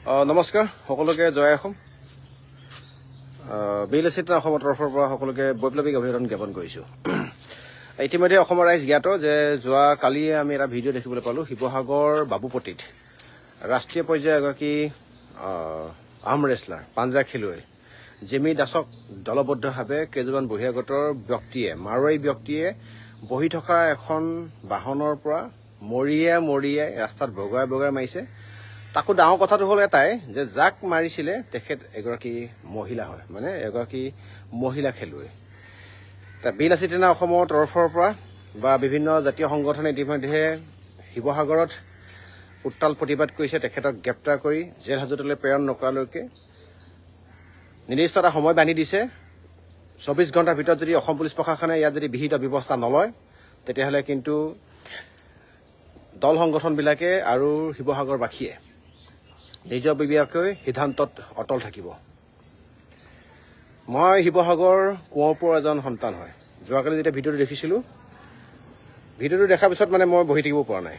নমস্কাৰ সকলোকে জয় অসম বিএলএছচিত অসমৰ তৰফৰ পৰা সকলোকে বৈপ্লৱিক অভিনন্দন জ্ঞাপন কৰিছোঁ। ইতিমধ্যে অসমৰ ৰাইজ জ্ঞাত যে যোৱা কালি আমি এটা ভিডিঅ' দেখিবলৈ পালোঁ শিৱসাগৰ বাবুপট্টিত ৰাষ্ট্ৰীয় পৰ্যায়ৰ এগৰাকী আৰ্ম ৰেচলাৰ পাঞ্জা খেলুৱৈ জিমি দাসক দলবদ্ধভাৱে কেইজনমান বহিৰাগতৰ ব্যক্তিয়ে মাৰোৱাৰী ব্যক্তিয়ে বহি থকা এখন বাহনৰ পৰা মৰিয়াই ৰাস্তাত বগাই মাৰিছে। তাকো ডাঙৰ কথাটো হ'ল এটাই যে যাক মাৰিছিলে তেখেত এগৰাকী মহিলা হয়, মানে এগৰাকী মহিলা খেলুৱৈ। বিএলএছচি অসমৰ তৰফৰ পৰা বা বিভিন্ন জাতীয় সংগঠনে ইতিমধ্যে শিৱসাগৰত উত্তাল প্ৰতিবাদ কৰিছে। তেখেতক গ্ৰেপ্তাৰ কৰি জেল হাজতলৈ প্ৰেৰণ নকৰালৈকে নিৰ্দিষ্ট এটা সময় বান্ধি দিছে। 24 ঘণ্টাৰ ভিতৰত যদি অসম পুলিচ প্ৰশাসনে ইয়াত যদি বিহিত ব্যৱস্থা নলয় তেতিয়াহ'লে কিন্তু দল সংগঠনবিলাকে আৰু শিৱসাগৰবাসীয়ে নিজাববীয়াকৈ সিদ্ধান্তত অটল থাকিব। মই শিৱসাগৰ কোঁৱৰপুৰৰ এজন সন্তান হয়। যোৱাকালি যেতিয়া ভিডিঅ'টো দেখিছিলোঁ, ভিডিঅ'টো দেখাৰ পিছত মানে মই বহি থাকিব পৰা নাই।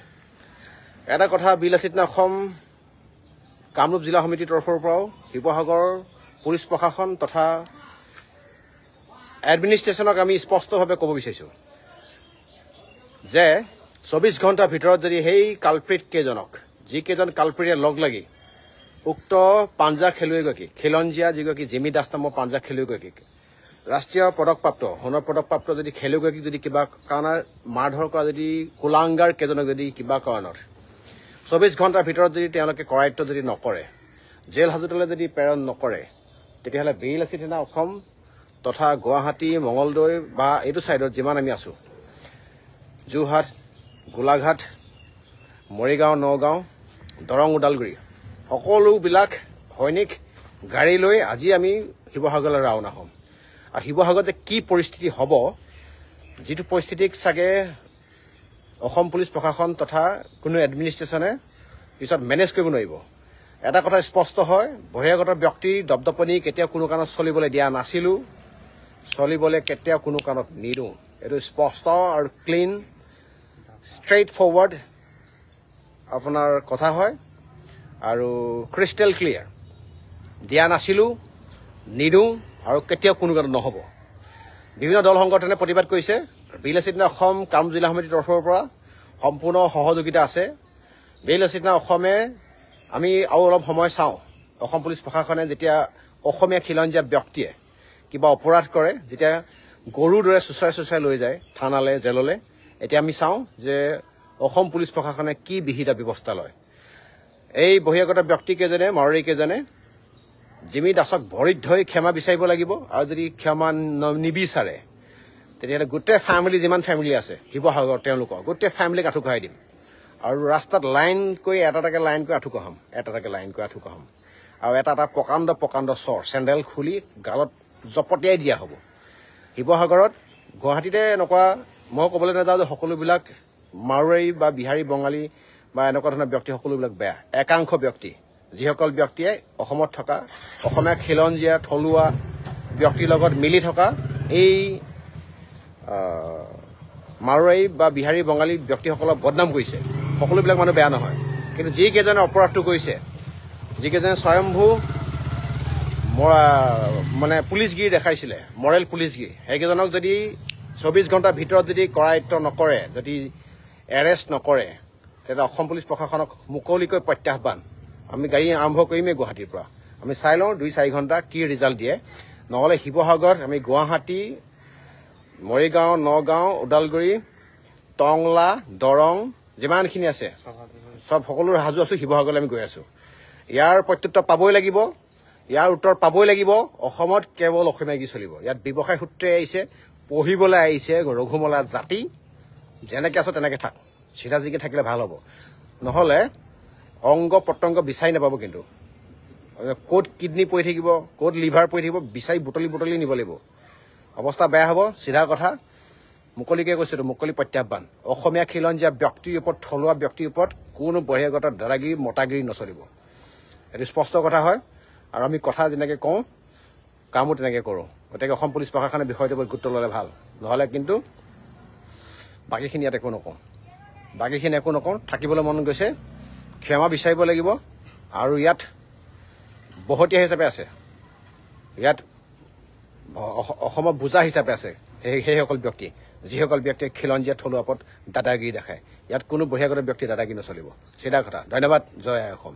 এটা কথা বিএলএছচি অসম কামৰূপ জিলা সমিতিৰ তৰফৰ পৰাও শিৱসাগৰ পুলিচ প্ৰশাসন তথা এডমিনিষ্ট্ৰেশ্যনক আমি স্পষ্টভাৱে ক'ব বিচাৰিছোঁ যে 24 ঘণ্টাৰ ভিতৰত যদি সেই কালপ্ৰিট কেইজনক যিকেইজন কালপ্ৰিটে লগ লাগি উক্ত পাঞ্জা খেলুৱৈগৰাকী খিলঞ্জীয়া যিগৰাকী জিমি দাস নামৰ পাঞ্জা খেলুৱৈগৰাকীক ৰাষ্ট্ৰীয় পদকপ্ৰাপ্ত সোণৰ পদকপ্ৰাপ্ত যদি খেলুৱৈগৰাকীক যদি কিবা কাৰণত মাৰধৰ কৰা যদি কুলাংগাৰ কেইজনক যদি কিবা কাৰণত 24 ঘণ্টাৰ ভিতৰত যদি তেওঁলোকে কৰায়ত্ব যদি নকৰে, জেল হাজতলৈ যদি প্ৰেৰণ নকৰে, তেতিয়াহ'লে বিএলএছচি অসম তথা গুৱাহাটী মঙলদৈ বা এইটো ছাইডত যিমান আমি আছোঁ যোৰহাট গোলাঘাট মৰিগাঁও নগাঁও দৰং ওদালগুৰি সকলোবিলাক সৈনিক গাড়ী লৈ আজি আমি শিৱসাগৰলৈ ৰাওনা হ'ম। আৰু শিৱসাগৰত যে কি পৰিস্থিতি হ'ব, যিটো পৰিস্থিতিক চাগে অসম পুলিচ প্ৰশাসন তথা কোনো এডমিনিষ্ট্ৰেশ্যনে পিছত মেনেজ কৰিব নোৱাৰিব। এটা কথা স্পষ্ট হয়, বহিৰাগত ব্যক্তিৰ দপদপনি কেতিয়াও কোনো কাৰণত চলিবলৈ দিয়া নাছিলোঁ, চলিবলৈ কেতিয়াও কোনো কাৰণত নিদিওঁ। এইটো স্পষ্ট আৰু ক্লিন ষ্ট্ৰেইট ফৰৱাৰ্ড আপোনাৰ কথা হয় আৰু ক্ৰিষ্টেল ক্লিয়াৰ। দিয়া নাছিলোঁ, নিদিওঁ আৰু কেতিয়াও কোনো কাৰণত নহ'ব। বিভিন্ন দল সংগঠনে প্ৰতিবাদ কৰিছে। বিএলএছচি অসম কামৰূপ জিলা সমিতিৰ তৰফৰ পৰা সম্পূৰ্ণ সহযোগিতা আছে। বিএলএছচি অসমে আমি আৰু অলপ সময় চাওঁ, অসম পুলিচ প্ৰশাসনে যেতিয়া অসমীয়া খিলঞ্জীয়া ব্যক্তিয়ে কিবা অপৰাধ কৰে, যেতিয়া গৰুৰ দৰে চুচৰাই লৈ যায় থানালৈ জেললৈ, এতিয়া আমি চাওঁ যে অসম পুলিচ প্ৰশাসনে কি বিহিত ব্যৱস্থা লয়। এই বহিৰাগত ব্যক্তিকেইজনে মাৰোৱাৰীকেইজনে জিমি দাসক ভৰিত ধৰি ক্ষমা বিচাৰিব লাগিব। আৰু যদি ক্ষমা নিবিচাৰে তেতিয়াহ'লে গোটেই ফেমিলি যিমান ফেমিলি আছে শিৱসাগৰ তেওঁলোকৰ গোটেই ফেমিলিক আঁঠু কঢ়াই দিম আৰু ৰাস্তাত লাইন কৰি এটা লাইন কৰি আঁঠু কঢ়াম আৰু এটা প্ৰকাণ্ড চৰ চেণ্ডেল খুলি গালত জপতিয়াই দিয়া হ'ব। শিৱসাগৰত গুৱাহাটীতে এনেকুৱা মই ক'বলৈ নাযাওঁ যে সকলোবিলাক মাৰোৱাৰী বা বিহাৰী বঙালী বা এনেকুৱা ধৰণৰ ব্যক্তি সকলোবিলাক বেয়া। একাংশ ব্যক্তি যিসকল ব্যক্তিয়ে অসমত থকা অসমীয়া খিলঞ্জীয়া থলুৱা ব্যক্তিৰ লগত মিলি থকা এই মাৰোৱাৰী বা বিহাৰী বঙালী ব্যক্তিসকলক বদনাম কৰিছে, সকলোবিলাক মানুহ বেয়া নহয়। কিন্তু যিকেইজনে অপৰাধটো কৰিছে, যিকেইজনে স্বয়ম্ভূ মানে পুলিচগিৰি দেখাইছিলে, মৰেল পুলিচগিৰি, সেইকেইজনক যদি 24 ঘণ্টাৰ ভিতৰত যদি কৰায়ত্ব নকৰে, যদি এৰেষ্ট নকৰে, তেতিয়া অসম পুলিচ প্ৰশাসনক মুকলিকৈ প্ৰত্যাহ্বান। আমি গাড়ী আৰম্ভ কৰিমেই গুৱাহাটীৰ পৰা। আমি চাই লওঁ 2-4 ঘণ্টা কি ৰিজাল্ট দিয়ে। নহ'লে শিৱসাগৰত আমি গুৱাহাটী মৰিগাঁও নগাঁও ওদালগুৰি টংলা দৰং যিমানখিনি আছে সকলোৰে সাজু আছোঁ। শিৱসাগৰলৈ আমি গৈ আছোঁ। ইয়াৰ প্ৰত্যুত্তৰ পাবই লাগিব, ইয়াৰ উত্তৰ পাবই লাগিব। অসমত কেৱল অসমীয়া কি চলিব। ইয়াত ব্যৱসায় সূত্ৰে আহিছে, পঢ়িবলৈ আহিছে ৰঘুমলা জাতি। যেনেকৈ আছ তেনেকৈ থাক, চিধাচিধি থাকিলে ভাল হ'ব। নহ'লে অংগ প্ৰত্যংগ বিচাৰি নাপাব। কিন্তু ক'ত কিডনী পৰি থাকিব, ক'ত লিভাৰ পৰি থাকিব, বিচাৰি বুটলি নিব লাগিব। অৱস্থা বেয়া হ'ব। চিধা কথা মুকলিকৈ কৈছোঁ, মুকলি প্ৰত্যাহ্বান। অসমীয়া খিলঞ্জীয়া ব্যক্তিৰ ওপৰত, থলুৱা ব্যক্তিৰ ওপৰত কোনো বহিৰাগত দাদাগিৰি মতাগিৰি নচলিব। এইটো স্পষ্ট কথা হয়। আৰু আমি কথা যেনেকৈ কওঁ কামো তেনেকৈ কৰোঁ। গতিকে অসম পুলিচ প্ৰশাসনে বিষয়টোৰ ওপৰত গুৰুত্ব ল'লে ভাল। নহ'লে কিন্তু বাকীখিনি ইয়াত একো নকওঁ। থাকিবলৈ মন গৈছে, ক্ষমা বিচাৰিব লাগিব। আৰু ইয়াত বহতীয়া হিচাপে আছে ইয়াত অসমৰ বোজা হিচাপে আছে সেইসকল ব্যক্তি যিসকল ব্যক্তিয়ে খিলঞ্জীয়া থলুৱা ওপৰত দাদাগিৰি দেখায় ইয়াত কোনো বহিৰাগত ব্যক্তি দাদাগিৰি নচলিব চিধা কথা ধন্যবাদ জয় আই অসম